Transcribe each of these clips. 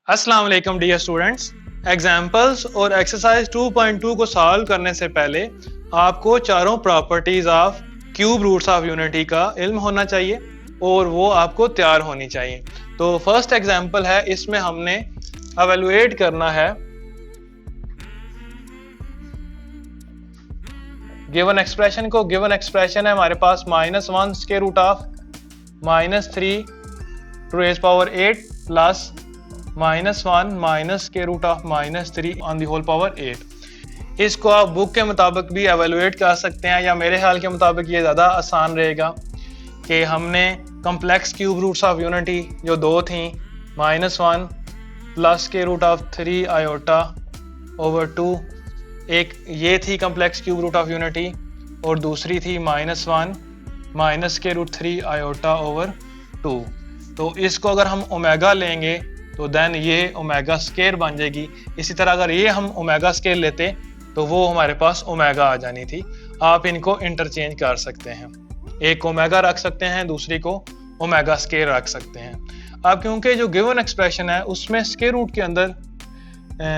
अस्सलाम वालेकुम dear students. Examples और एक्सरसाइज 2.2 को सॉल्व करने से पहले आपको चारों properties of cube roots of unity का इल्म होना चाहिए और वो आपको तैयार होनी चाहिए। तो फर्स्ट एग्जाम्पल है, इसमें हमने एवेलुएट करना है गिवन एक्सप्रेशन को। गिवन एक्सप्रेशन है हमारे पास -1 square root of -3 to raise power 8 plus -1 minus square root of -3 on the whole power 8। इसको आप बुक के मुताबिक भी एवेलुएट कर सकते हैं, या मेरे ख्याल के मुताबिक ये ज़्यादा आसान रहेगा कि हमने complex cube roots of unity जो दो थी, -1 plus square root of 3 iota over 2, एक ये थी complex cube root of unity और दूसरी थी -1 minus square root 3 iota over 2। तो इसको अगर हम ओमेगा लेंगे तो देन ये ओमेगा स्केयर बन जाएगी। इसी तरह अगर ये हम ओमेगा स्केयर लेते तो वो हमारे पास ओमेगा आ जानी थी। आप इनको इंटरचेंज कर सकते हैं, एक ओमेगा रख सकते हैं, दूसरी को ओमेगा स्केयर रख सकते हैं। अब क्योंकि जो गिवन एक्सप्रेशन है उसमें स्केयर रूट के अंदर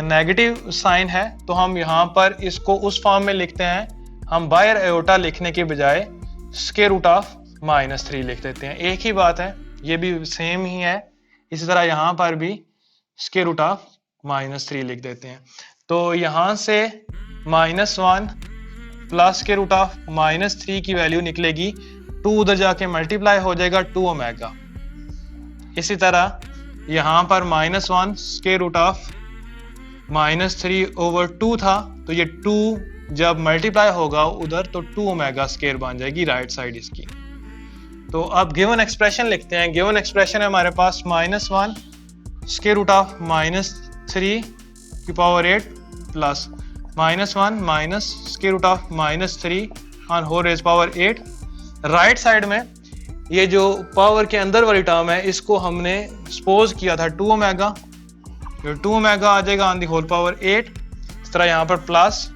नेगेटिव साइन है, तो हम यहाँ पर इसको उस फॉर्म में लिखते हैं, हम बायर एयोटा लिखने के बजाय स्क्वायर रूट ऑफ -3 लिख देते हैं। एक ही बात है, ये भी सेम ही है। इसी तरह यहाँ पर भी स्क्वायर रूट ऑफ -3 लिख देते हैं। तो यहाँ से -1 प्लस स्क्वायर रूट ऑफ -3 की वैल्यू निकलेगी, 2 उधर जाके मल्टीप्लाई हो जाएगा 2 ओमेगा। इसी तरह यहाँ पर -1 स्क्वायर रूट ऑफ -3 ओवर 2 था, तो ये 2 जब मल्टीप्लाई होगा उधर तो 2 ओमेगा स्क्वायर बन जाएगी राइट साइड इसकी। तो अब गिवन एक्सप्रेशन लिखते हैं। गिवन एक्सप्रेशन है हमारे पास -1 स्क्वायर रूट ऑफ -3 की power 8 plus -1 minus square root of -3 on whole raise power 8। Right side में ये जो पावर के अंदर वाली टर्म है इसको हमने सपोज किया था 2 ओमेगा, जो 2 ओमेगा आ जाएगा ऑन दी होल पावर 8। इस तरह यहाँ पर प्लस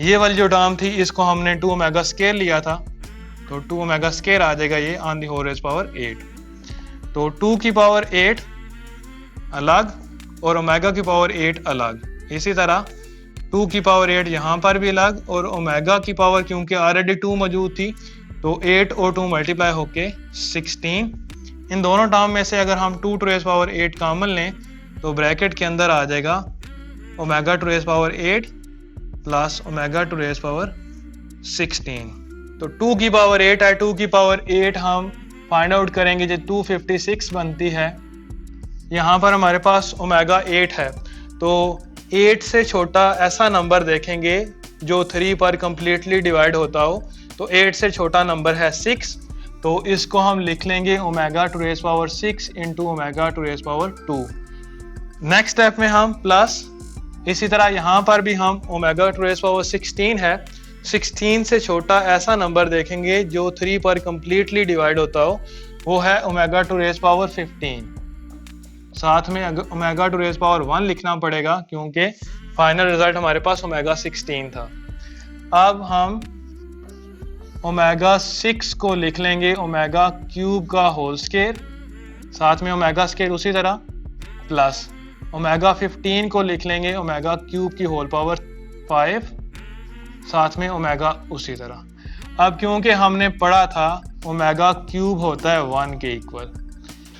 ये वाली जो टर्म थी इसको हमने 2 ओमेगा स्क्वायर लिया था, तो 2 ओमेगा स्क्वायर आ जाएगा ये on the whole raise power 8। तो 2 की पावर 8 अलग और ओमेगा की पावर 8 अलग। इसी तरह 2 की पावर 8 यहाँ पर भी अलग, और ओमेगा की पावर क्योंकि ऑलरेडी 2 मौजूद थी तो 8 और 2 मल्टीप्लाई होके 16। इन दोनों टर्म में से अगर हम 2 टू रेज पावर 8 कॉमन लें तो ब्रैकेट के अंदर आ जाएगा omega to raise power 8 plus omega to raise power 16। तो 2 की पावर 8 है, 2 की पावर 8 हम फाइंड आउट करेंगे जो 256 बनती है। यहाँ पर हमारे पास ओमेगा 8 है, तो 8 से छोटा ऐसा नंबर देखेंगे जो 3 पर कंप्लीटली डिवाइड होता हो, तो 8 से छोटा नंबर है 6, तो इसको हम लिख लेंगे omega to raise power 6 into omega to raise power 2। Next step में हम प्लस, इसी तरह यहाँ पर भी हम ओमेगा टू रेज पावर 16 है, 16 से छोटा ऐसा नंबर देखेंगे जो 3 पर कंप्लीटली डिवाइड होता हो, वो है ओमेगा टू रेज पावर 15। साथ में ओमेगा टू रेज पावर 1 लिखना पड़ेगा क्योंकि फाइनल रिजल्ट हमारे पास ओमेगा 16 था। अब हम ओमेगा 6 को लिख लेंगे ओमेगा क्यूब का होल स्क्वायर, साथ में ओमेगा स्क्वायर उसी तरह, प्लस ओमेगा 15 को लिख लेंगे ओमेगा क्यूब की होल पावर 5, साथ में ओमेगा उसी तरह। अब क्योंकि हमने पढ़ा था ओमेगा क्यूब होता है 1 के इक्वल,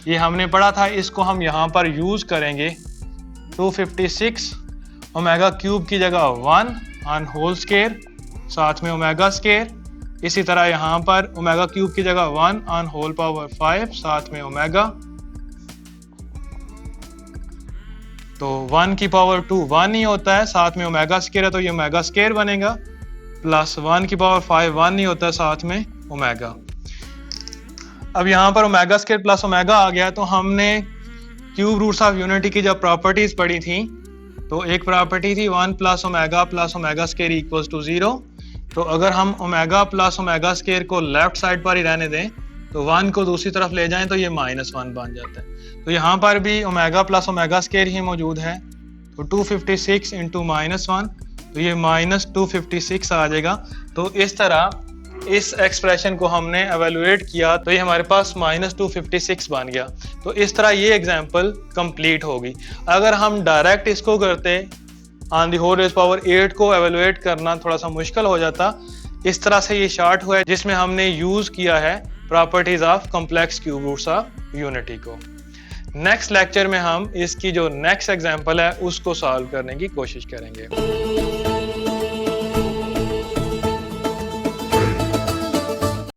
ये हमने पढ़ा था, इसको हम यहाँ पर यूज करेंगे। 256 ओमेगा क्यूब की जगह 1 ऑन होल स्क्वायर, साथ में ओमेगा स्क्वायर। इसी तरह यहाँ पर ओमेगा क्यूब की जगह 1 ऑन होल पावर 5, साथ में ओमेगा। तो 1 की पावर 2 1 ही होता है, साथ में ओमेगा स्क्वायर है तो ये ओमेगा स्क्वायर बनेगा, प्लस 1 की पावर 5 1 नहीं होता है, साथ में ओमेगा। अब यहाँ पर ओमेगा स्क्वायर प्लस ओमेगा आ गया, तो हमने क्यूब रूट्स ऑफ यूनिटी की जब प्रॉपर्टीज पढ़ी थी तो एक प्रॉपर्टी थी 1 plus omega square equals to 0। तो अगर हम ओमेगा प्लस ओमेगा स्क्वायर को लेफ्ट साइड पर ही रहने दें तो 1 को दूसरी तरफ ले जाएं तो ये -1 बन जाता है। तो यहाँ पर भी ओमेगा प्लस ओमेगा स्क्वायर ही मौजूद है, तो 256 इंटू -1, तो ये -256 आ जाएगा। तो इस तरह इस एक्सप्रेशन को हमने एवेलुएट किया तो ये हमारे पास -256 बन गया। तो इस तरह ये एग्जांपल कंप्लीट होगी। अगर हम डायरेक्ट इसको करते on the whole raise power 8 को एवेलुएट करना थोड़ा सा मुश्किल हो जाता। इस तरह से ये शार्ट हुआ है जिसमें हमने यूज किया है properties of complex cube roots of unity को। नेक्स्ट लेक्चर में हम इसकी जो नेक्स्ट एग्जांपल है उसको सॉल्व करने की कोशिश करेंगे।